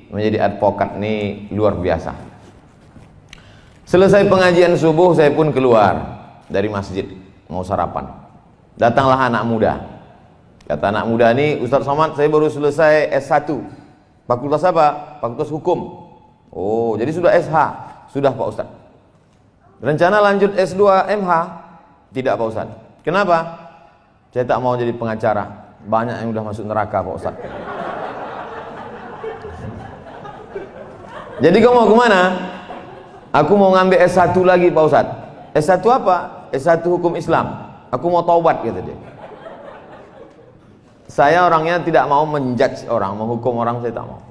menjadi advokat ini luar biasa. Selesai pengajian subuh, saya pun keluar dari masjid mau sarapan. Datanglah anak muda. Kata anak muda ini, Ustaz Somad, saya baru selesai S1. Fakultas apa? Fakultas Hukum. Oh, jadi sudah SH? Sudah Pak Ustaz. Rencana lanjut S2 MH? Tidak Pak Ustaz. Kenapa? Saya tak mau jadi pengacara. Banyak yang udah masuk neraka Pak Ustaz. Jadi kamu mau kemana? Aku mau ngambil S1 lagi Pak Ustaz. S1 apa? S1 Hukum Islam. Aku mau taubat, kata dia. Saya orangnya tidak mau menjudge orang, menghukum orang, saya tak mau.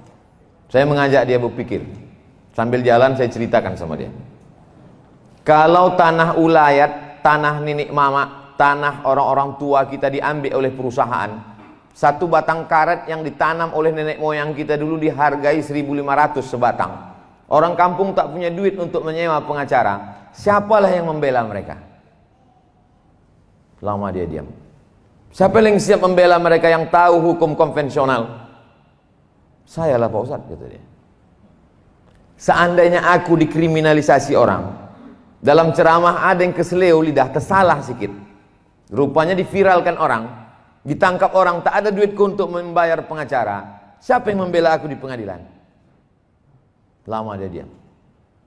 Saya mengajak dia berpikir. Sambil jalan saya ceritakan sama dia. Kalau tanah ulayat, tanah nenek mama, tanah orang-orang tua kita diambil oleh perusahaan, satu batang karet yang ditanam oleh nenek moyang kita dulu dihargai 1.500 sebatang. Orang kampung tak punya duit untuk menyewa pengacara. Siapalah yang membela mereka? Lama dia diam. Siapa yang siap membela mereka yang tahu hukum konvensional? Saya lah Pak Ustadz, kata dia. Seandainya aku dikriminalisasi orang, dalam ceramah ada yang keseleo lidah, tersalah sikit, rupanya diviralkan orang, ditangkap orang, tak ada duitku untuk membayar pengacara. Siapa yang membela aku di pengadilan? Lama dia diam.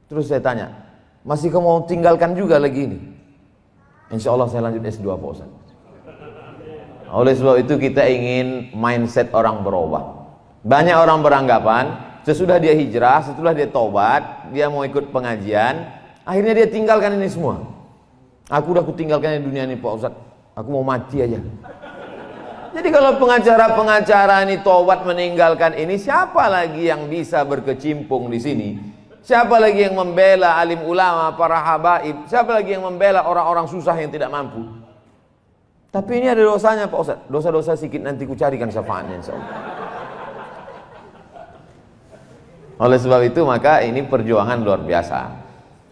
Terus saya tanya, masih kamu mau tinggalkan juga lagi ini? Insya Allah saya lanjut S2 Pak Ustaz. Oleh sebab itu kita ingin mindset orang berubah. Banyak orang beranggapan sesudah dia hijrah, setelah dia taubat, dia mau ikut pengajian, akhirnya dia tinggalkan ini semua. Aku udah kutinggalkan di dunia ini Pak Ustaz, aku mau mati aja. Jadi kalau pengacara-pengacara ini taubat meninggalkan ini, siapa lagi yang bisa berkecimpung di sini? Siapa lagi yang membela alim ulama, para habaib? Siapa lagi yang membela orang-orang susah yang tidak mampu? Tapi ini ada dosanya Pak Ustaz. Dosa-dosa sedikit nanti ku carikan syafaatnya insyaallah. Oleh sebab itu maka ini perjuangan luar biasa.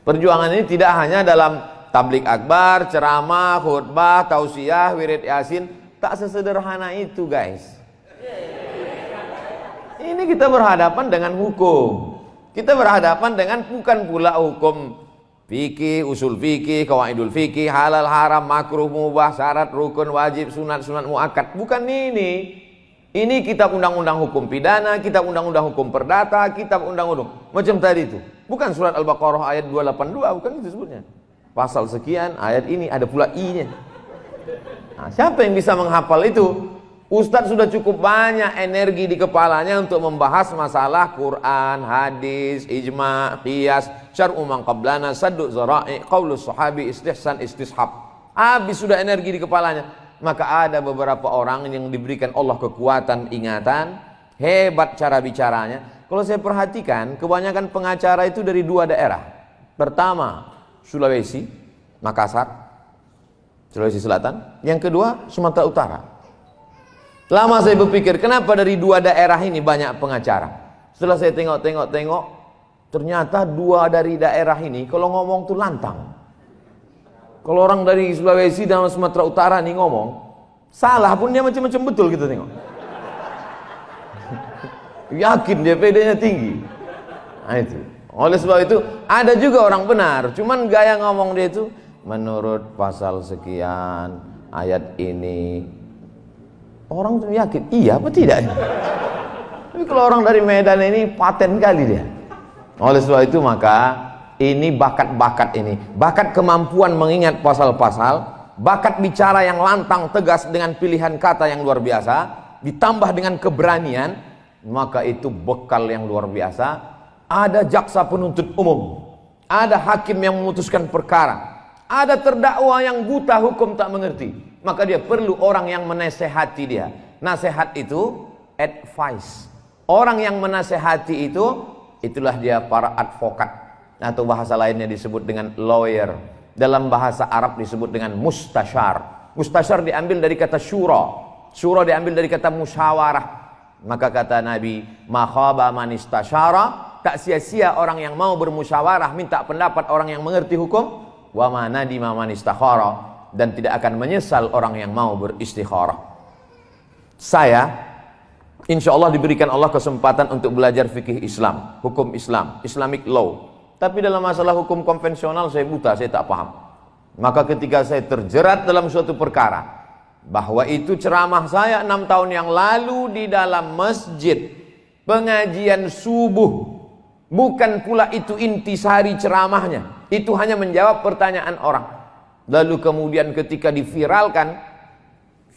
Perjuangan ini tidak hanya dalam tablik akbar, ceramah, khutbah, tausiah, wirid yasin. Tak sesederhana itu guys. Ini kita berhadapan dengan hukum. Kita berhadapan dengan bukan pula hukum fikih, usul fikih, qawaidul fikih, halal, haram, makruh, mubah, syarat, rukun, wajib, sunat, sunat muakkad. Bukan ini. Ini kitab undang-undang hukum pidana, kitab undang-undang hukum perdata, kitab undang-undang macam tadi itu. Bukan surat Al-Baqarah ayat 282, bukan itu sebutnya. Pasal sekian, ayat ini ada pula I-nya. Nah, siapa yang bisa menghafal itu? Ustadz sudah cukup banyak energi di kepalanya untuk membahas masalah Quran, hadis, ijma, qiyas, syar'u man qablana, saddu zara'i, qaulus sahabi, istihsan, istishab. Habis sudah energi di kepalanya. Maka ada beberapa orang yang diberikan Allah kekuatan ingatan, hebat cara bicaranya. Kalau saya perhatikan, kebanyakan pengacara itu dari dua daerah. Pertama, Sulawesi, Makassar, Sulawesi Selatan. Yang kedua, Sumatera Utara. Lama saya berpikir, kenapa dari dua daerah ini banyak pengacara? Setelah saya tengok, ternyata dua dari daerah ini kalau ngomong tuh lantang. Kalau orang dari Sulawesi dan Sumatera Utara nih ngomong, salah pun dia macam-macam betul kita tengok. Yakin dia PD-nya tinggi. Nah itu. Oleh sebab itu ada juga orang benar, cuman gaya ngomong dia itu menurut pasal sekian ayat ini. Orang tuh yakin, iya apa tidak? Tapi kalau orang dari Medan ini paten kali dia. Oleh sebab itu maka ini bakat-bakat ini, bakat kemampuan mengingat pasal-pasal, bakat bicara yang lantang tegas dengan pilihan kata yang luar biasa, ditambah dengan keberanian, maka itu bekal yang luar biasa. Ada jaksa penuntut umum, ada hakim yang memutuskan perkara, ada terdakwa yang buta hukum tak mengerti, maka dia perlu orang yang menasehati dia. Nasihat itu advice. Orang yang menasehati itu, itulah dia para advokat. Atau bahasa lainnya disebut dengan lawyer. Dalam bahasa Arab disebut dengan mustasyar. Mustasyar diambil dari kata syura. Syura diambil dari kata musyawarah. Maka kata Nabi, ma khaba man istasyara, tak sia-sia orang yang mau bermusyawarah minta pendapat orang yang mengerti hukum, wa ma nadima man istakhara, dan tidak akan menyesal orang yang mau beristikharah. Saya Insya Allah diberikan Allah kesempatan untuk belajar fikih Islam, hukum Islam, Islamic law. Tapi dalam masalah hukum konvensional saya buta, saya tak paham. Maka ketika saya terjerat dalam suatu perkara, bahwa itu ceramah saya 6 tahun yang lalu di dalam masjid, pengajian subuh, bukan pula itu intisari ceramahnya, itu hanya menjawab pertanyaan orang. Lalu kemudian ketika diviralkan,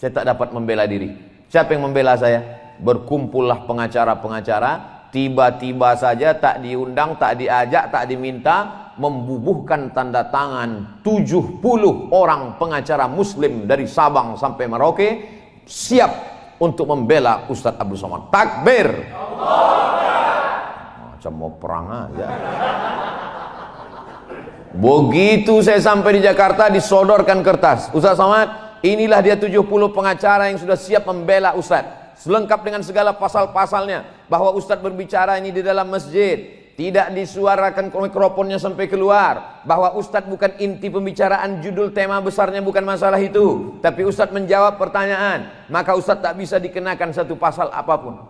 saya tak dapat membela diri. Siapa yang membela saya? Berkumpullah pengacara-pengacara, tiba-tiba saja tak diundang, tak diajak, tak diminta, membubuhkan tanda tangan 70 orang pengacara muslim dari Sabang sampai Merauke siap untuk membela Ustadz Abdul Somad. Takbir! Macam mau perang aja. Begitu saya sampai di Jakarta, disodorkan kertas, Ustadz Somad, inilah dia 70 pengacara yang sudah siap membela Ustadz, selengkap dengan segala pasal-pasalnya, bahwa Ustadz berbicara ini di dalam masjid, tidak disuarakan mikrofonnya sampai keluar, bahwa Ustadz bukan inti pembicaraan, judul tema besarnya bukan masalah itu, tapi Ustadz menjawab pertanyaan, maka Ustadz tak bisa dikenakan satu pasal apapun.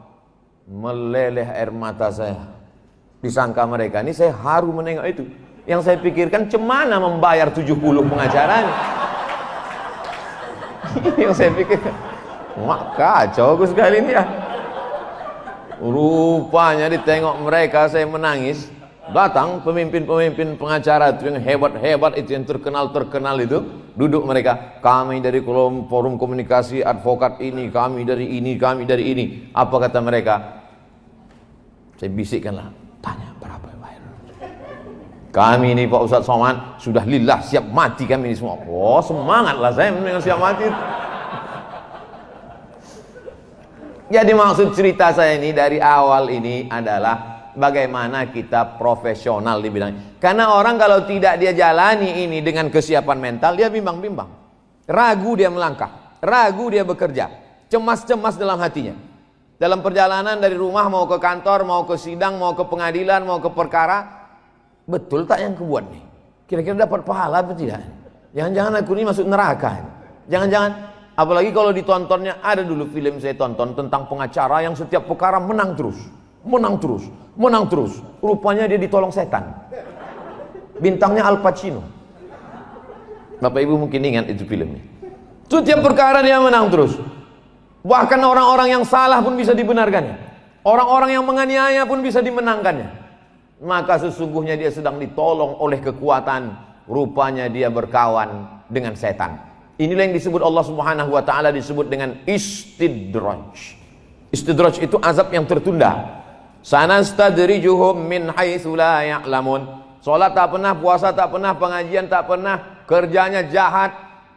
Meleleh air mata saya, disangka mereka ini saya haru menengok itu. Yang saya pikirkan, cemana membayar 70 pengacara ini. Yang saya pikirkan, mak kacau aku sekali ini ya. Rupanya ditengok mereka saya menangis, datang pemimpin-pemimpin pengacara itu yang hebat-hebat itu, yang terkenal-terkenal itu, duduk mereka, kami dari forum komunikasi advokat ini, kami dari ini, kami dari ini. Apa kata mereka? Saya bisikkanlah, tanya berapa bayar. Kami ini Pak Ustadz Somad sudah lillah siap mati kami ini semua. Oh semangatlah saya mendengar siap mati. Jadi maksud cerita saya ini dari awal ini adalah bagaimana kita profesional di bidang. Karena orang kalau tidak dia jalani ini dengan kesiapan mental, dia bimbang-bimbang, ragu dia melangkah, ragu dia bekerja, cemas-cemas dalam hatinya. Dalam perjalanan dari rumah mau ke kantor, mau ke sidang, mau ke pengadilan, mau ke perkara, betul tak yang kebuat nih? Kira-kira dapat pahala atau tidak? Jangan-jangan aku ini masuk neraka? Jangan-jangan. Apalagi kalau ditontonnya, ada dulu film saya tonton tentang pengacara yang setiap perkara menang terus, menang terus, menang terus. Rupanya dia ditolong setan. Bintangnya Al Pacino. Bapak Ibu mungkin ingat itu filmnya. Setiap perkara dia menang terus. Bahkan orang-orang yang salah pun bisa dibenarkannya. Orang-orang yang menganiaya pun bisa dimenangkannya. Maka sesungguhnya dia sedang ditolong oleh kekuatan. Rupanya dia berkawan dengan setan. Inilah yang disebut Allah Subhanahu wa taala disebut dengan istidraj. Istidraj itu azab yang tertunda. Sanastadrijuhum min haitsu la ya'lamun. Salat tak pernah, puasa tak pernah, pengajian tak pernah, kerjanya jahat,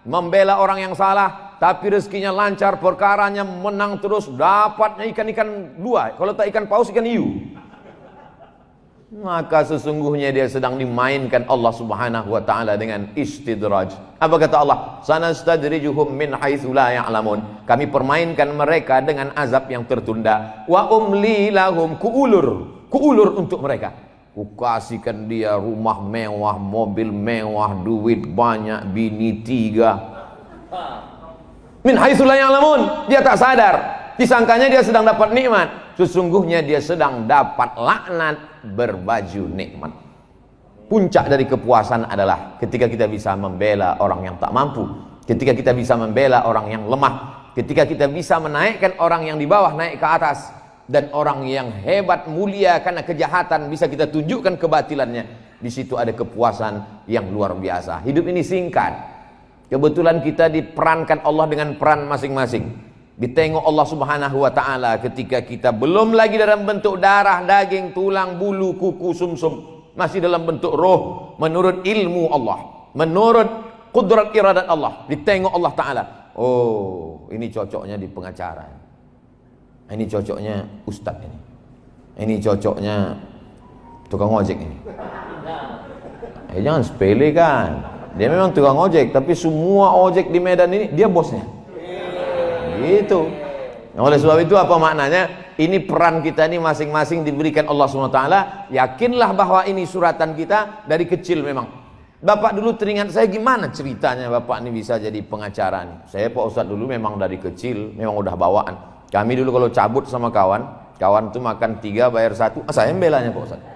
membela orang yang salah, tapi rezekinya lancar, perkaranya menang terus, dapatnya ikan-ikan dua, kalau tak ikan paus, ikan hiu. Maka sesungguhnya dia sedang dimainkan Allah Subhanahu wa taala dengan istidraj. Apa kata Allah? Sanastadrijuhum min haitsu la ya'lamun. Kami permainkan mereka dengan azab yang tertunda. Wa umli lahum, kuulur untuk mereka. Kukasihkan dia rumah mewah, mobil mewah, duit banyak, bini 3. Min haitsu la ya'lamun. Dia tak sadar. Disangkanya dia sedang dapat nikmat. Sesungguhnya dia sedang dapat laknat berbaju nikmat. Puncak dari kepuasan adalah ketika kita bisa membela orang yang tak mampu, ketika kita bisa membela orang yang lemah, ketika kita bisa menaikkan orang yang di bawah naik ke atas, dan orang yang hebat mulia karena kejahatan bisa kita tunjukkan kebatilannya. Di situ ada kepuasan yang luar biasa. Hidup ini singkat. Kebetulan kita diperankan Allah dengan peran masing-masing. Ditengok Allah Subhanahu wa taala ketika kita belum lagi dalam bentuk darah, daging, tulang, bulu, kuku, sumsum, masih dalam bentuk roh menurut ilmu Allah, menurut kudrat iradat Allah. Ditengok Allah taala. Oh, ini cocoknya di pengacara. Ini cocoknya ustadz ini. Ini cocoknya tukang ojek ini. Jangan sepele kan. Dia memang tukang ojek, tapi semua ojek di Medan ini dia bosnya. Gitu. Oleh sebab itu apa maknanya? Ini peran kita ini masing-masing diberikan Allah SWT. Yakinlah bahwa ini suratan kita dari kecil memang. Bapak dulu teringat saya gimana ceritanya Bapak ini bisa jadi pengacara nih. Saya Pak Ustadz dulu memang dari kecil memang udah bawaan. Kami dulu kalau cabut sama kawan, kawan tuh makan 3 bayar 1, saya yang belanya Pak Ustaz.